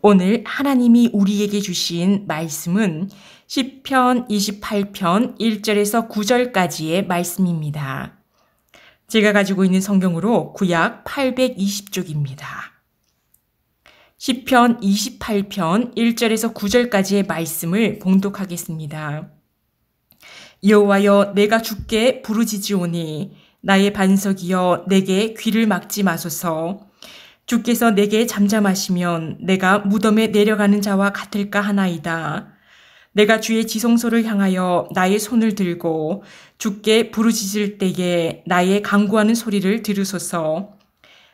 오늘 하나님이 우리에게 주신 말씀은 시편 28편 1절에서 9절까지의 말씀입니다. 제가 가지고 있는 성경으로 구약 820쪽입니다. 시편 28편 1절에서 9절까지의 말씀을 봉독하겠습니다. 여호와여, 내가 주께 부르짖으오니 나의 반석이여, 내게 귀를 막지 마소서. 주께서 내게 잠잠하시면 내가 무덤에 내려가는 자와 같을까 하나이다. 내가 주의 지성소를 향하여 나의 손을 들고 주께 부르짖을 때에 나의 간구하는 소리를 들으소서.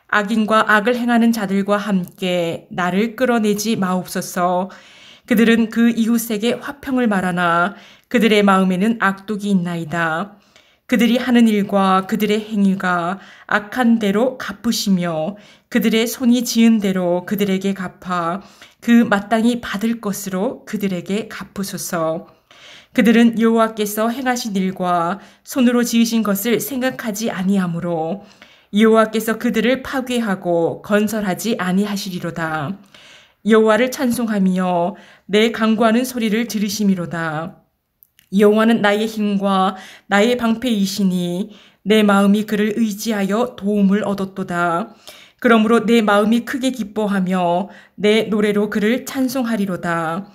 악인과 악을 행하는 자들과 함께 나를 끌어내지 마옵소서. 그들은 그 이웃에게 화평을 말하나 그들의 마음에는 악독이 있나이다. 그들이 하는 일과 그들의 행위가 악한 대로 갚으시며 그들의 손이 지은 대로 그들에게 갚아 그 마땅히 받을 것으로 그들에게 갚으소서. 그들은 여호와께서 행하신 일과 손으로 지으신 것을 생각하지 아니하므로 여호와께서 그들을 파괴하고 건설하지 아니하시리로다. 여호와를 찬송하며 내 간구하는 소리를 들으심이로다. 여호와는 나의 힘과 나의 방패이시니 내 마음이 그를 의지하여 도움을 얻었도다. 그러므로 내 마음이 크게 기뻐하며 내 노래로 그를 찬송하리로다.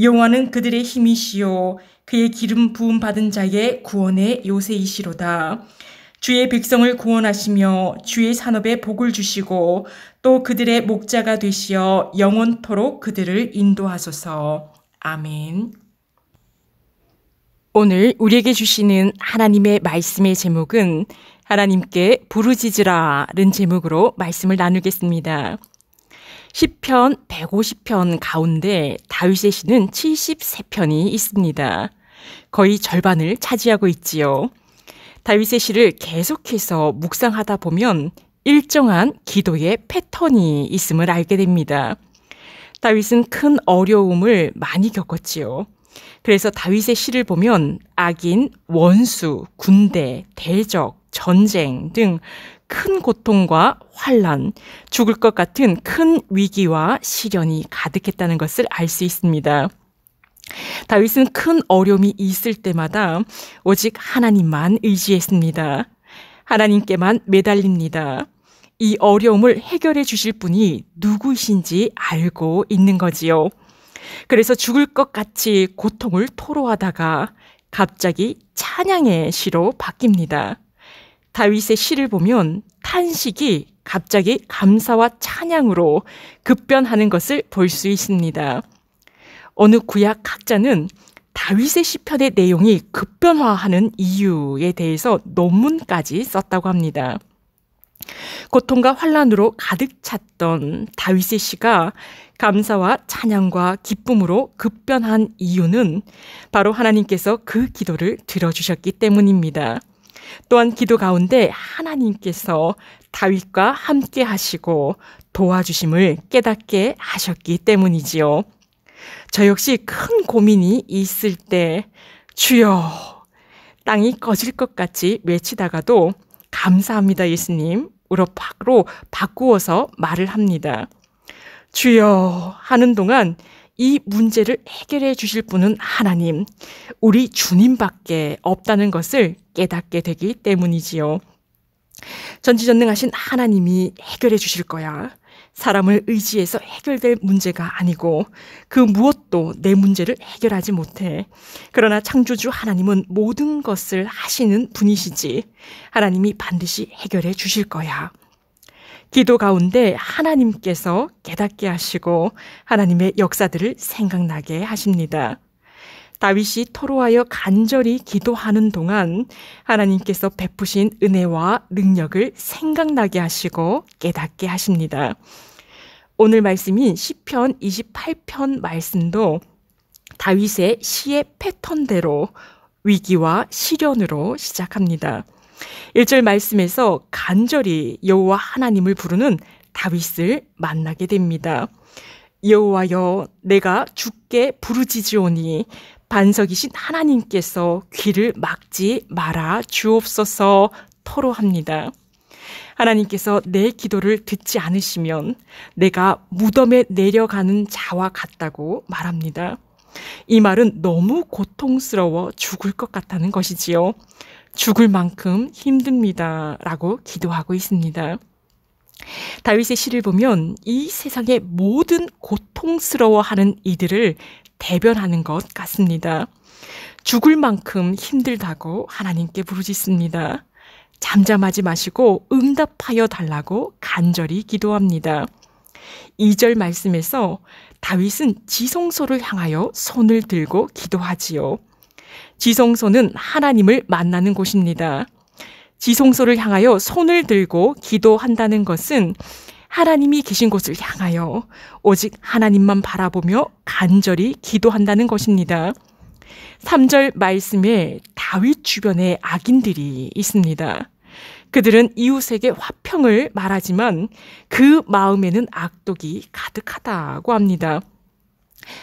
여호와는 그들의 힘이시요 그의 기름 부음 받은 자의 구원의 요새이시로다. 주의 백성을 구원하시며 주의 산업에 복을 주시고 또 그들의 목자가 되시어 영원토록 그들을 인도하소서. 아멘. 오늘 우리에게 주시는 하나님의 말씀의 제목은 하나님께 부르짖으라는 제목으로 말씀을 나누겠습니다. 시편 150편 가운데 다윗의 시는 73편이 있습니다. 거의 절반을 차지하고 있지요. 다윗의 시를 계속해서 묵상하다 보면 일정한 기도의 패턴이 있음을 알게 됩니다. 다윗은 큰 어려움을 많이 겪었지요. 그래서 다윗의 시를 보면 악인, 원수, 군대, 대적, 전쟁 등 큰 고통과 환난, 죽을 것 같은 큰 위기와 시련이 가득했다는 것을 알 수 있습니다. 다윗은 큰 어려움이 있을 때마다 오직 하나님만 의지했습니다. 하나님께만 매달립니다. 이 어려움을 해결해 주실 분이 누구이신지 알고 있는 거지요. 그래서 죽을 것 같이 고통을 토로하다가 갑자기 찬양의 시로 바뀝니다. 다윗의 시를 보면 탄식이 갑자기 감사와 찬양으로 급변하는 것을 볼 수 있습니다. 어느 구약 학자는 다윗의 시편의 내용이 급변화하는 이유에 대해서 논문까지 썼다고 합니다. 고통과 환난으로 가득 찼던 다윗의 시가 감사와 찬양과 기쁨으로 급변한 이유는 바로 하나님께서 그 기도를 들어주셨기 때문입니다. 또한 기도 가운데 하나님께서 다윗과 함께 하시고 도와주심을 깨닫게 하셨기 때문이지요. 저 역시 큰 고민이 있을 때 주여, 땅이 꺼질 것 같이 외치다가도 감사합니다 예수님 으로 바로 바꾸어서 말을 합니다. 주여 하는 동안 이 문제를 해결해 주실 분은 하나님, 우리 주님밖에 없다는 것을 깨닫게 되기 때문이지요. 전지전능하신 하나님이 해결해 주실 거야. 사람을 의지해서 해결될 문제가 아니고 그 무엇도 내 문제를 해결하지 못해. 그러나 창조주 하나님은 모든 것을 하시는 분이시지. 하나님이 반드시 해결해 주실 거야. 기도 가운데 하나님께서 깨닫게 하시고 하나님의 역사들을 생각나게 하십니다. 다윗이 토로하여 간절히 기도하는 동안 하나님께서 베푸신 은혜와 능력을 생각나게 하시고 깨닫게 하십니다. 오늘 말씀인 시편 28편 말씀도 다윗의 시의 패턴대로 위기와 시련으로 시작합니다. 1절 말씀에서 간절히 여호와 하나님을 부르는 다윗을 만나게 됩니다. 여호와여, 내가 주께 부르짖으오니 반석이신 하나님께서 귀를 막지 말아 주옵소서 토로합니다. 하나님께서 내 기도를 듣지 않으시면 내가 무덤에 내려가는 자와 같다고 말합니다. 이 말은 너무 고통스러워 죽을 것 같다는 것이지요. 죽을 만큼 힘듭니다. 라고 기도하고 있습니다. 다윗의 시를 보면 이 세상의 모든 고통스러워하는 이들을 대변하는 것 같습니다. 죽을 만큼 힘들다고 하나님께 부르짖습니다. 잠잠하지 마시고 응답하여 달라고 간절히 기도합니다. 2절 말씀에서 다윗은 지성소를 향하여 손을 들고 기도하지요. 지성소는 하나님을 만나는 곳입니다. 지성소를 향하여 손을 들고 기도한다는 것은 하나님이 계신 곳을 향하여 오직 하나님만 바라보며 간절히 기도한다는 것입니다. 3절 말씀에 다윗 주변에 악인들이 있습니다. 그들은 이웃에게 화평을 말하지만 그 마음에는 악독이 가득하다고 합니다.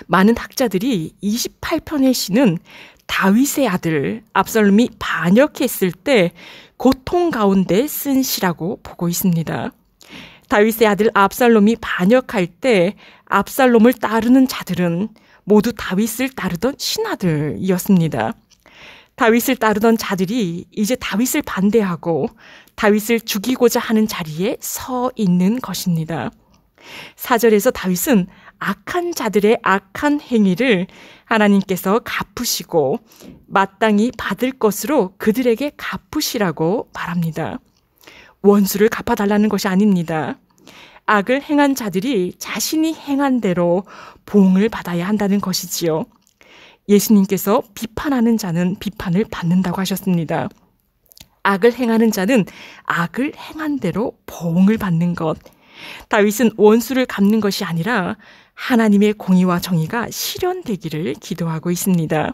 많은 학자들이 28편의 시는 다윗의 아들 압살롬이 반역했을 때 고통 가운데 쓴 시라고 보고 있습니다. 다윗의 아들 압살롬이 반역할 때 압살롬을 따르는 자들은 모두 다윗을 따르던 신하들이었습니다. 다윗을 따르던 자들이 이제 다윗을 반대하고 다윗을 죽이고자 하는 자리에 서 있는 것입니다. 4절에서 다윗은 악한 자들의 악한 행위를 하나님께서 갚으시고 마땅히 받을 것으로 그들에게 갚으시라고 말합니다. 원수를 갚아달라는 것이 아닙니다. 악을 행한 자들이 자신이 행한 대로 보응을 받아야 한다는 것이지요. 예수님께서 비판하는 자는 비판을 받는다고 하셨습니다. 악을 행하는 자는 악을 행한 대로 보응을 받는 것. 다윗은 원수를 갚는 것이 아니라 하나님의 공의와 정의가 실현되기를 기도하고 있습니다.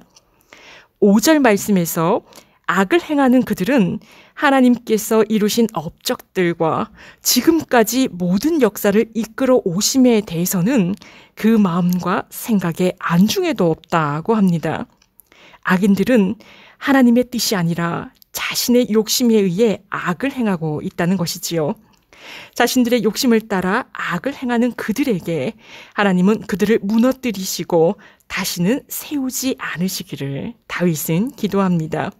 5절 말씀에서 악을 행하는 그들은 하나님께서 이루신 업적들과 지금까지 모든 역사를 이끌어 오심에 대해서는 그 마음과 생각에 안중에도 없다고 합니다. 악인들은 하나님의 뜻이 아니라 자신의 욕심에 의해 악을 행하고 있다는 것이지요. 자신들의 욕심을 따라 악을 행하는 그들에게 하나님은 그들을 무너뜨리시고 다시는 세우지 않으시기를 다윗은 기도합니다.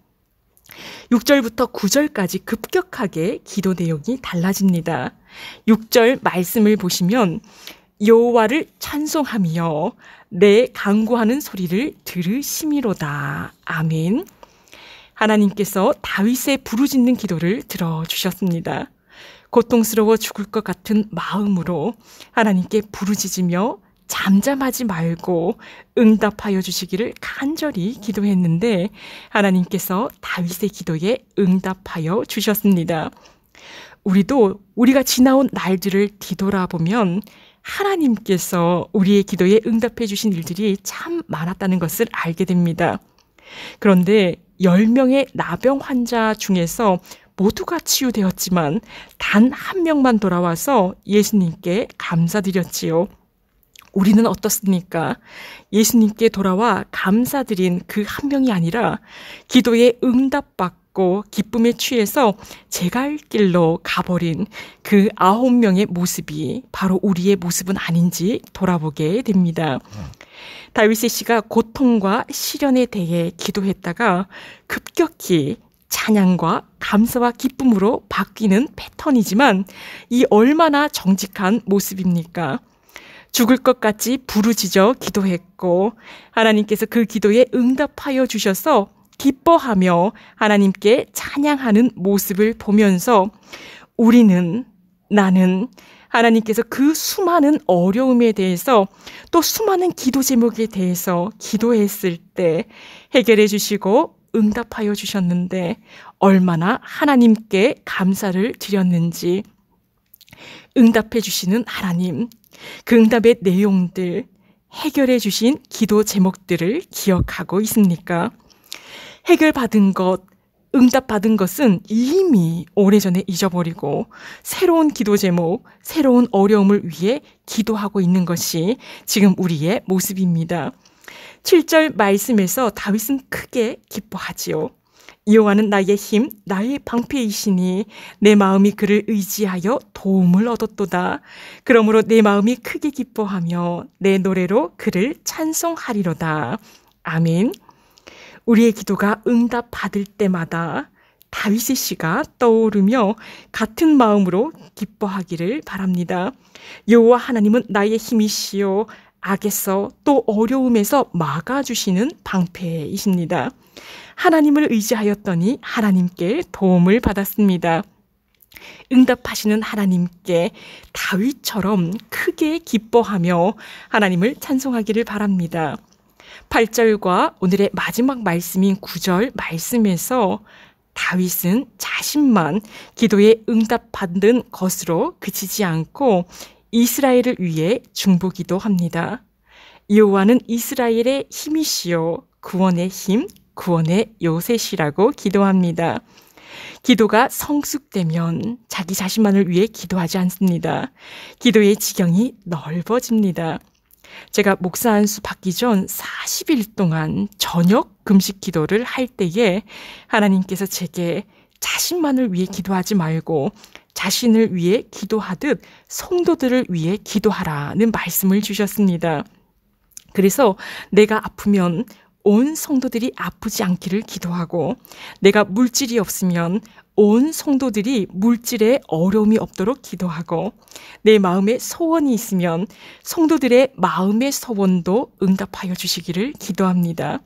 6절부터 9절까지 급격하게 기도 내용이 달라집니다. 6절 말씀을 보시면 여호와를 찬송하며 내 간구하는 소리를 들으심이로다. 아멘. 하나님께서 다윗의 부르짖는 기도를 들어주셨습니다. 고통스러워 죽을 것 같은 마음으로 하나님께 부르짖으며 잠잠하지 말고 응답하여 주시기를 간절히 기도했는데 하나님께서 다윗의 기도에 응답하여 주셨습니다. 우리도 우리가 지나온 날들을 뒤돌아보면 하나님께서 우리의 기도에 응답해 주신 일들이 참 많았다는 것을 알게 됩니다. 그런데 10명의 나병 환자 중에서 모두가 치유되었지만 단 한 명만 돌아와서 예수님께 감사드렸지요. 우리는 어떻습니까? 예수님께 돌아와 감사드린 그 한 명이 아니라 기도에 응답받고 기쁨에 취해서 제갈 길로 가버린 그 9명의 모습이 바로 우리의 모습은 아닌지 돌아보게 됩니다. 다윗의 시가 고통과 시련에 대해 기도했다가 급격히 찬양과 감사와 기쁨으로 바뀌는 패턴이지만 이 얼마나 정직한 모습입니까? 죽을 것 같이 부르짖어 기도했고 하나님께서 그 기도에 응답하여 주셔서 기뻐하며 하나님께 찬양하는 모습을 보면서 나는 하나님께서 그 수많은 어려움에 대해서 또 수많은 기도 제목에 대해서 기도했을 때 해결해 주시고 응답하여 주셨는데 얼마나 하나님께 감사를 드렸는지 응답해 주시는 하나님, 그 응답의 내용들, 해결해 주신 기도 제목들을 기억하고 있습니까? 해결받은 것, 응답받은 것은 이미 오래전에 잊어버리고 새로운 기도 제목, 새로운 어려움을 위해 기도하고 있는 것이 지금 우리의 모습입니다. 7절 말씀에서 다윗은 크게 기뻐하지요. 여호와는 나의 힘, 나의 방패이시니 내 마음이 그를 의지하여 도움을 얻었도다. 그러므로 내 마음이 크게 기뻐하며 내 노래로 그를 찬송하리로다. 아멘. 우리의 기도가 응답받을 때마다 다윗의 시가 떠오르며 같은 마음으로 기뻐하기를 바랍니다. 여호와 하나님은 나의 힘이시요 악에서 또 어려움에서 막아주시는 방패이십니다. 하나님을 의지하였더니 하나님께 도움을 받았습니다. 응답하시는 하나님께 다윗처럼 크게 기뻐하며 하나님을 찬송하기를 바랍니다. 8절과 오늘의 마지막 말씀인 9절 말씀에서 다윗은 자신만 기도에 응답받는 것으로 그치지 않고 이스라엘을 위해 중보기도합니다. 여호와는 이스라엘의 힘이시요 구원의 힘, 구원의 요새시라고 기도합니다. 기도가 성숙되면 자기 자신만을 위해 기도하지 않습니다. 기도의 지경이 넓어집니다. 제가 목사 안수 받기 전 40일 동안 저녁 금식 기도를 할 때에 하나님께서 제게 자신만을 위해 기도하지 말고 자신을 위해 기도하듯 성도들을 위해 기도하라는 말씀을 주셨습니다. 그래서 내가 아프면 온 성도들이 아프지 않기를 기도하고 내가 물질이 없으면 온 성도들이 물질에 어려움이 없도록 기도하고 내 마음에 소원이 있으면 성도들의 마음의 소원도 응답하여 주시기를 기도합니다.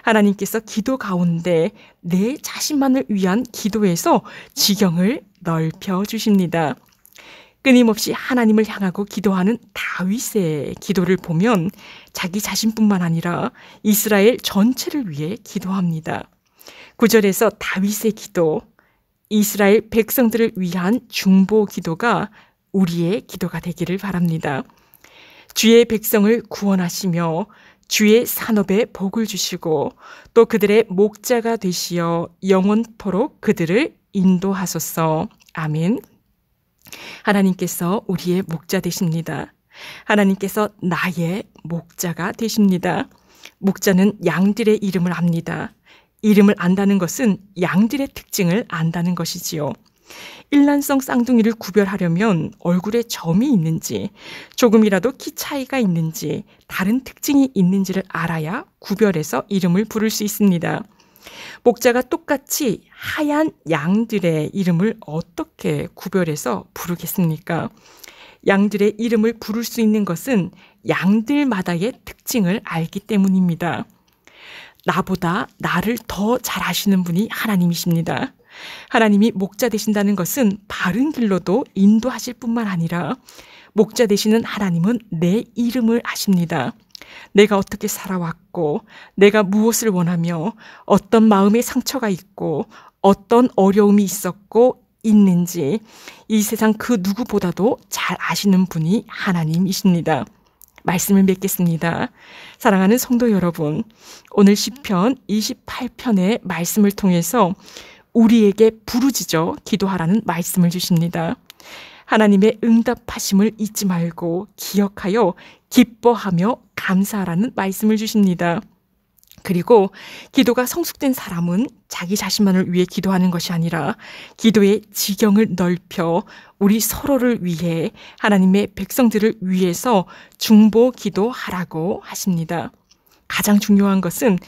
하나님께서 기도 가운데 내 자신만을 위한 기도에서 지경을 넓혀 주십니다. 끊임없이 하나님을 향하고 기도하는 다윗의 기도를 보면 자기 자신뿐만 아니라 이스라엘 전체를 위해 기도합니다. 9절에서 다윗의 기도, 이스라엘 백성들을 위한 중보 기도가 우리의 기도가 되기를 바랍니다. 주의 백성을 구원하시며 주의 산업에 복을 주시고 또 그들의 목자가 되시어 영원토록 그들을 인도하소서. 아멘. 하나님께서 우리의 목자 되십니다. 하나님께서 나의 목자가 되십니다. 목자는 양들의 이름을 압니다. 이름을 안다는 것은 양들의 특징을 안다는 것이지요. 일란성 쌍둥이를 구별하려면 얼굴에 점이 있는지, 조금이라도 키 차이가 있는지, 다른 특징이 있는지를 알아야 구별해서 이름을 부를 수 있습니다. 목자가 똑같이 하얀 양들의 이름을 어떻게 구별해서 부르겠습니까? 양들의 이름을 부를 수 있는 것은 양들마다의 특징을 알기 때문입니다. 나보다 나를 더 잘 아시는 분이 하나님이십니다. 하나님이 목자 되신다는 것은 바른 길로도 인도하실 뿐만 아니라 목자 되시는 하나님은 내 이름을 아십니다. 내가 어떻게 살아왔고 내가 무엇을 원하며 어떤 마음의 상처가 있고 어떤 어려움이 있었고 있는지 이 세상 그 누구보다도 잘 아시는 분이 하나님이십니다. 말씀을 맺겠습니다. 사랑하는 성도 여러분, 오늘 시편 28편의 말씀을 통해서 우리에게 부르짖어 기도하라는 말씀을 주십니다. 하나님의 응답하심을 잊지 말고 기억하여 기뻐하며 감사하라는 말씀을 주십니다. 그리고 기도가 성숙된 사람은 자기 자신만을 위해 기도하는 것이 아니라 기도의 지경을 넓혀 우리 서로를 위해 하나님의 백성들을 위해서 중보 기도하라고 하십니다. 가장 중요한 것은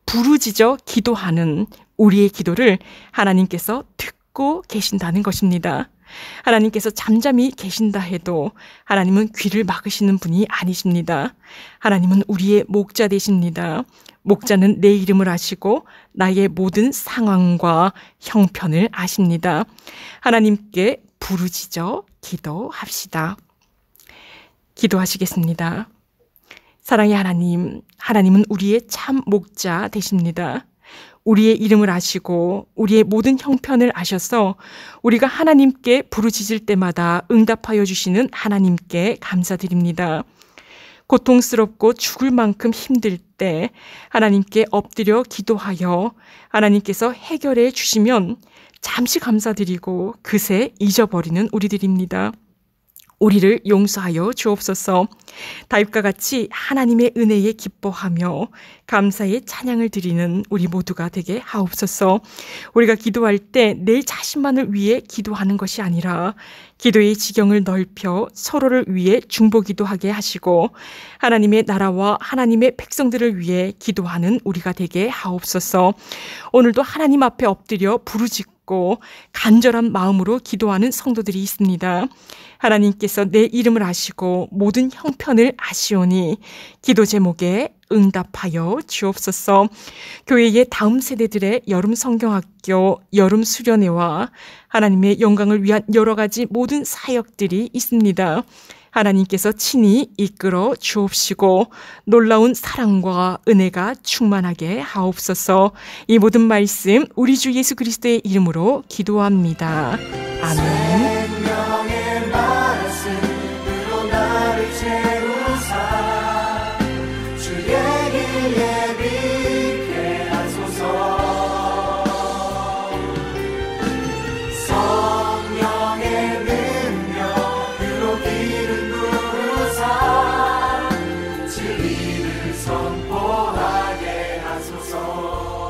부르짖어 기도하는 우리의 기도를 하나님께서 듣고 계신다는 것입니다. 하나님께서 잠잠히 계신다 해도 하나님은 귀를 막으시는 분이 아니십니다. 하나님은 우리의 목자 되십니다. 목자는 내 이름을 아시고 나의 모든 상황과 형편을 아십니다. 하나님께 부르짖어 기도합시다. 기도하시겠습니다. 사랑의 하나님, 하나님은 우리의 참 목자 되십니다. 우리의 이름을 아시고 우리의 모든 형편을 아셔서 우리가 하나님께 부르짖을 때마다 응답하여 주시는 하나님께 감사드립니다. 고통스럽고 죽을 만큼 힘들 때 하나님께 엎드려 기도하여 하나님께서 해결해 주시면 잠시 감사드리고 그새 잊어버리는 우리들입니다. 우리를 용서하여 주옵소서. 다윗과 같이 하나님의 은혜에 기뻐하며 감사의 찬양을 드리는 우리 모두가 되게 하옵소서. 우리가 기도할 때 내 자신만을 위해 기도하는 것이 아니라 기도의 지경을 넓혀 서로를 위해 중보기도하게 하시고 하나님의 나라와 하나님의 백성들을 위해 기도하는 우리가 되게 하옵소서. 오늘도 하나님 앞에 엎드려 부르짖고 간절한 마음으로 기도하는 성도들이 있습니다. 하나님께서 내 이름을 아시고 모든 형편을 아시오니 기도 제목에 응답하여 주옵소서. 교회의 다음 세대들의 여름 성경학교, 여름 수련회와 하나님의 영광을 위한 여러 가지 모든 사역들이 있습니다. 하나님께서 친히 이끌어 주옵시고 놀라운 사랑과 은혜가 충만하게 하옵소서. 이 모든 말씀 우리 주 예수 그리스도의 이름으로 기도합니다. 아멘. 생명의 말씀으로 나를 채우사 주의 길 예비케 하소서. 성령의 능력으로 기름 부으사 진리를 선포하게 하소서.